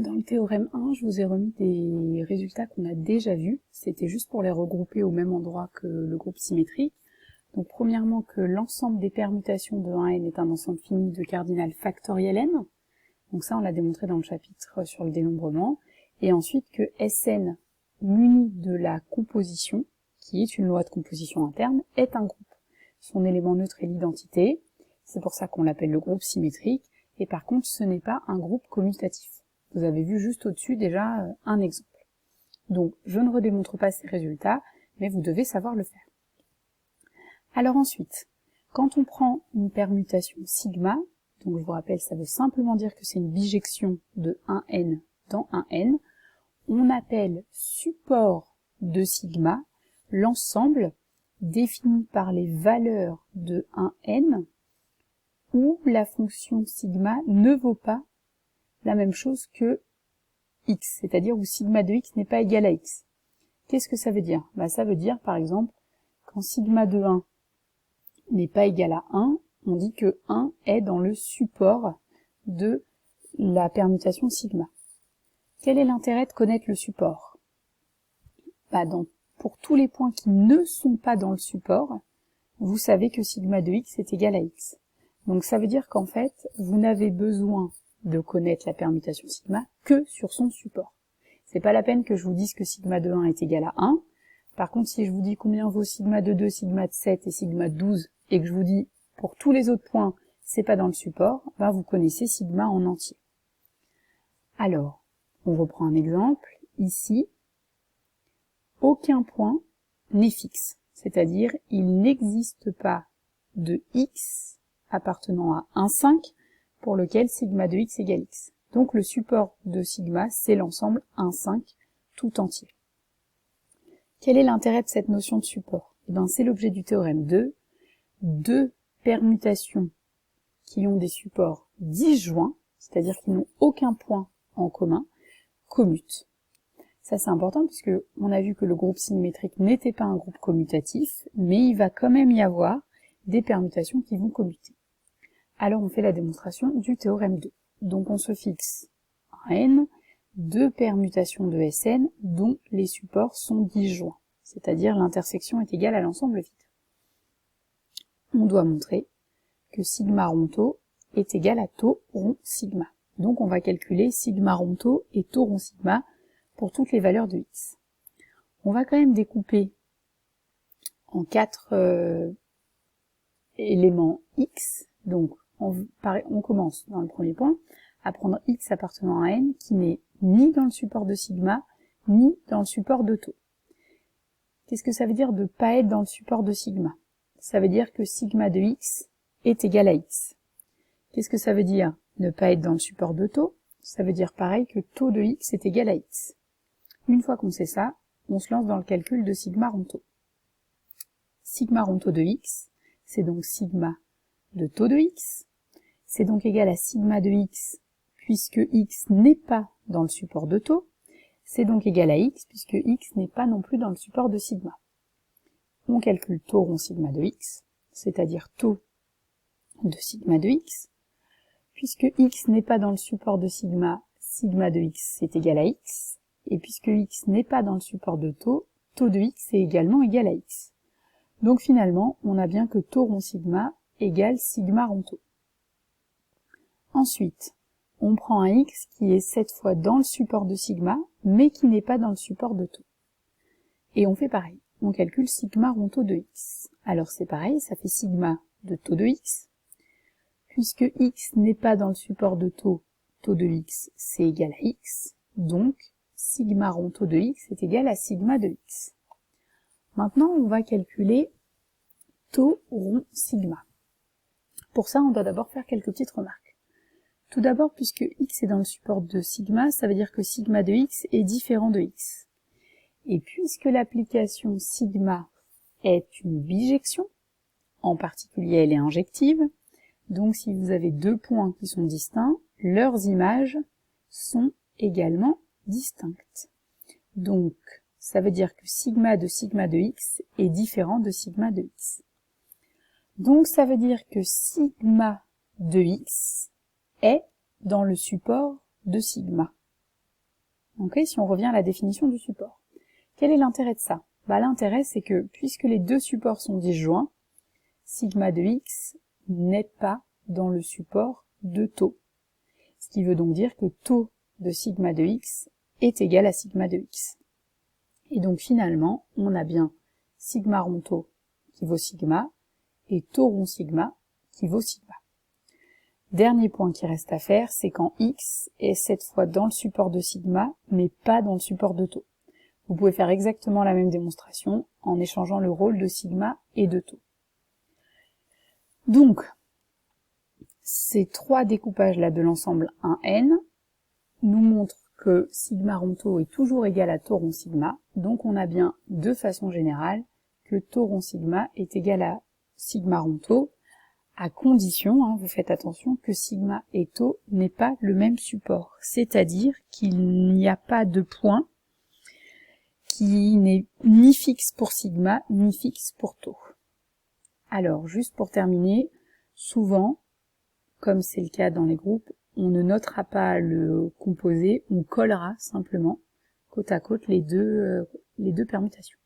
Dans le théorème 1, je vous ai remis des résultats qu'on a déjà vus. C'était juste pour les regrouper au même endroit que le groupe symétrique. Donc premièrement que l'ensemble des permutations de 1n est un ensemble fini de cardinal factoriel n. Donc ça on l'a démontré dans le chapitre sur le dénombrement. Et ensuite que Sn muni de la composition, qui est une loi de composition interne, est un groupe. Son élément neutre est l'identité. C'est pour ça qu'on l'appelle le groupe symétrique. Et par contre ce n'est pas un groupe commutatif. Vous avez vu juste au-dessus déjà un exemple. Donc, je ne redémontre pas ces résultats, mais vous devez savoir le faire. Alors ensuite, quand on prend une permutation sigma, donc je vous rappelle, ça veut simplement dire que c'est une bijection de 1n dans 1n, on appelle support de sigma l'ensemble défini par les valeurs de 1n où la fonction sigma ne vaut pas la même chose que x, c'est-à-dire où sigma de x n'est pas égal à x. Qu'est-ce que ça veut dire? Ça veut dire, par exemple, quand sigma de 1 n'est pas égal à 1, on dit que 1 est dans le support de la permutation sigma. Quel est l'intérêt de connaître le support? Pour tous les points qui ne sont pas dans le support, vous savez que sigma de x est égal à x. Donc ça veut dire qu'en fait, vous n'avez besoin de connaître la permutation sigma que sur son support. C'est pas la peine que je vous dise que sigma de 1 est égal à 1. Par contre, si je vous dis combien vaut sigma de 2, sigma de 7 et sigma de 12, et que je vous dis pour tous les autres points, c'est pas dans le support, vous connaissez sigma en entier. Alors, on reprend un exemple. Ici, aucun point n'est fixe. C'est-à-dire, il n'existe pas de x appartenant à 1,5 pour lequel sigma de x égale x. Donc le support de sigma, c'est l'ensemble 1,5 tout entier. Quel est l'intérêt de cette notion de support? C'est l'objet du théorème 2. Deux permutations qui ont des supports disjoints, c'est-à-dire qui n'ont aucun point en commun, commutent. Ça c'est important puisque on a vu que le groupe symétrique n'était pas un groupe commutatif, mais il va quand même y avoir des permutations qui vont commuter. Alors on fait la démonstration du théorème 2. Donc on se fixe un n, deux permutations de Sn dont les supports sont disjoints, c'est-à-dire l'intersection est égale à l'ensemble vide. On doit montrer que sigma rond tau est égal à tau rond sigma. Donc on va calculer sigma rond tau et tau rond sigma pour toutes les valeurs de x. On va quand même découper en 4 éléments x, donc on commence dans le premier point à prendre x appartenant à n qui n'est ni dans le support de sigma, ni dans le support de tau. Qu'est-ce que ça veut dire de pas être dans le support de sigma? Ça veut dire que sigma de x est égal à x. Qu'est-ce que ça veut dire ne pas être dans le support de tau? Ça veut dire pareil que tau de x est égal à x. Une fois qu'on sait ça, on se lance dans le calcul de sigma rond tau. Sigma rond tau de x, c'est donc sigma de tau de x, c'est donc égal à sigma de x puisque x n'est pas dans le support de tau, c'est donc égal à x puisque x n'est pas non plus dans le support de sigma. On calcule tau rond sigma de x, c'est-à-dire tau de sigma de x, puisque x n'est pas dans le support de sigma, sigma de x est égal à x, et puisque x n'est pas dans le support de tau, tau de x est également égal à x. Donc finalement, on a bien que tau rond sigma égale sigma rond tau. Ensuite, on prend un x qui est cette fois dans le support de sigma, mais qui n'est pas dans le support de tau. Et on fait pareil, on calcule sigma rond tau de x. Alors c'est pareil, ça fait sigma de tau de x. Puisque x n'est pas dans le support de tau, tau de x c'est égal à x, donc sigma rond tau de x est égal à sigma de x. Maintenant, on va calculer tau rond sigma. Pour ça, on doit d'abord faire quelques petites remarques. Tout d'abord, puisque x est dans le support de sigma, ça veut dire que sigma de x est différent de x. Et puisque l'application sigma est une bijection, en particulier elle est injective, donc si vous avez deux points qui sont distincts, leurs images sont également distinctes. Donc, ça veut dire que sigma de x est différent de sigma de x. Donc ça veut dire que sigma de x est dans le support de sigma. Ok, si on revient à la définition du support. Quel est l'intérêt de ça? L'intérêt, c'est que puisque les deux supports sont disjoints, sigma de x n'est pas dans le support de taux. Ce qui veut donc dire que taux de sigma de x est égal à sigma de x. Et donc finalement, on a bien sigma rond taux qui vaut sigma et taux rond sigma qui vaut sigma. Dernier point qui reste à faire, c'est quand x est cette fois dans le support de sigma, mais pas dans le support de taux. Vous pouvez faire exactement la même démonstration en échangeant le rôle de sigma et de taux. Donc, ces trois découpages-là de l'ensemble 1n nous montrent que sigma rond taux est toujours égal à taux rond sigma, donc on a bien de façon générale que taux rond sigma est égal à sigma rond taux, à condition, vous faites attention, que sigma et taux n'aient pas le même support, c'est-à-dire qu'il n'y a pas de point qui n'est ni fixe pour sigma, ni fixe pour taux. Alors, juste pour terminer, souvent, comme c'est le cas dans les groupes, on ne notera pas le composé, on collera simplement côte à côte les deux permutations.